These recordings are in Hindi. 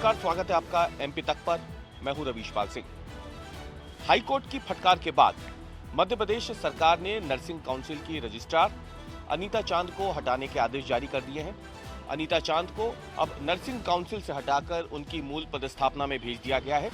नमस्कार, स्वागत है आपका एमपी तक पर। मैं हूं रवीशपाल सिंह। हाईकोर्ट की फटकार के बाद मध्य प्रदेश सरकार ने नर्सिंग काउंसिल की रजिस्ट्रार अनीता चांद को हटाने के आदेश जारी कर दिए हैं। अनीता चांद को अब नर्सिंग काउंसिल से हटाकर उनकी मूल पदस्थापना में भेज दिया गया है।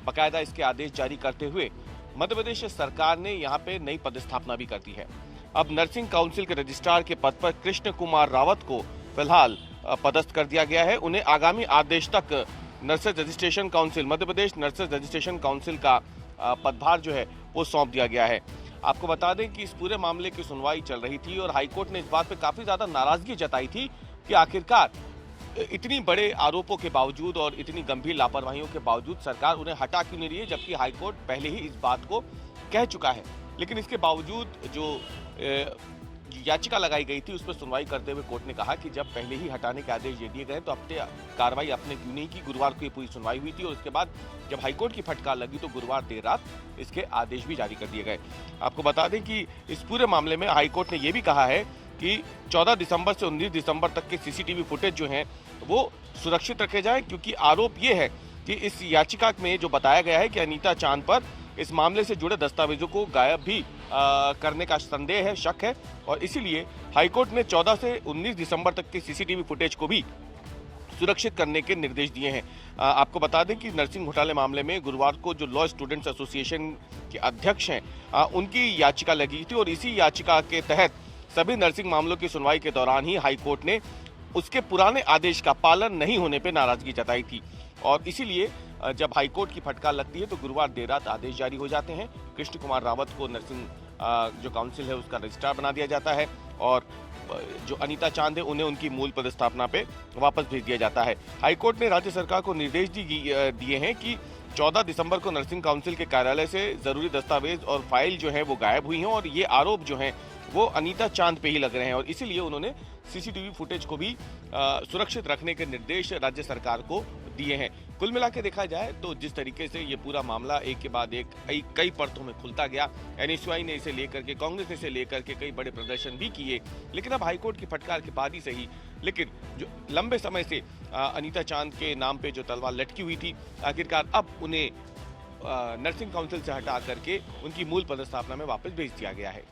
बाकायदा इसके आदेश जारी करते हुए मध्य प्रदेश सरकार ने यहां पे नई पदस्थापना भी कर दी है। अब नर्सिंग काउंसिल के रजिस्ट्रार के पद पर कृष्ण कुमार रावत को फिलहाल पदस्थ कर दिया गया है। उन्हें आगामी आदेश तक nurses registration council, Madhya Pradesh nurses registration council का पदभार जो है वो सौंप दिया गया है। आपको बता दें कि इस पूरे मामले की सुनवाई चल रही थी और हाईकोर्ट ने इस बात पे काफी ज्यादा नाराजगी जताई थी कि आखिरकार इतनी बड़े आरोपों के बावजूद और इतनी गंभीर लापरवाहियों के बावजूद सरकार उन्हें हटा क्यों नहीं रही है, जबकि हाईकोर्ट पहले ही इस बात को कह चुका है। लेकिन इसके बावजूद जो याचिका लगाई गई थी उस पर सुनवाई करते हुए कोर्ट ने कहा कि जब पहले ही हटाने के आदेश दे दिए गए तो अपने कार्रवाई अपने क्यों नहीं की। गुरुवार को ये पूरी सुनवाई हुई थी और उसके बाद जब हाईकोर्ट की फटकार लगी तो गुरुवार देर रात इसके आदेश भी जारी कर दिए गए। आपको बता दें कि इस पूरे मामले में हाईकोर्ट ने यह भी कहा है कि 14 दिसंबर से 19 दिसंबर तक के सीसीटीवी फुटेज जो हैं वो सुरक्षित रखे जाएं, क्योंकि आरोप ये है कि इस याचिका में जो बताया गया है कि अनीता चांद पर इस मामले से जुड़े दस्तावेजों को गायब भी करने का संदेह है, शक है, और इसीलिए हाईकोर्ट ने 14 से 19 दिसंबर तक के सीसीटीवी फुटेज को भी सुरक्षित करने के निर्देश दिए हैं। आपको बता दें कि नर्सिंग घोटाले मामले में गुरुवार को जो लॉ स्टूडेंट्स एसोसिएशन के अध्यक्ष हैं उनकी याचिका लगी थी और इसी याचिका के तहत सभी नर्सिंग मामलों की सुनवाई के दौरान ही हाईकोर्ट ने उसके पुराने आदेश का पालन नहीं होने पर नाराजगी जताई थी और इसीलिए जब हाईकोर्ट की फटकार लगती है तो गुरुवार देर रात आदेश जारी हो जाते हैं। कृष्ण कुमार रावत को नर्सिंग जो काउंसिल है उसका रजिस्ट्रार बना दिया जाता है और जो अनीता चांद है उन्हें उनकी मूल पदस्थापना पे वापस भेज दिया जाता है। हाईकोर्ट ने राज्य सरकार को निर्देश दिए हैं कि 14 दिसंबर को नर्सिंग काउंसिल के कार्यालय से जरूरी दस्तावेज और फाइल जो है वो गायब हुई हैं और ये आरोप जो हैं वो अनीता चांद पे ही लग रहे हैं और इसीलिए उन्होंने सीसीटीवी फुटेज को भी सुरक्षित रखने के निर्देश राज्य सरकार को दिए हैं। कुल मिला के देखा जाए तो जिस तरीके से ये पूरा मामला एक के बाद एक कई परतों में खुलता गया, एनएसयूआई ने इसे लेकर के, कांग्रेस ने इसे लेकर के कई बड़े प्रदर्शन भी किए, लेकिन अब हाईकोर्ट की फटकार के बाद ही सही, लेकिन जो लंबे समय से अनीता चांद के नाम पे जो तलवार लटकी हुई थी, आखिरकार अब उन्हें नर्सिंग काउंसिल से हटा करके उनकी मूल पदस्थापना में वापस भेज दिया गया है।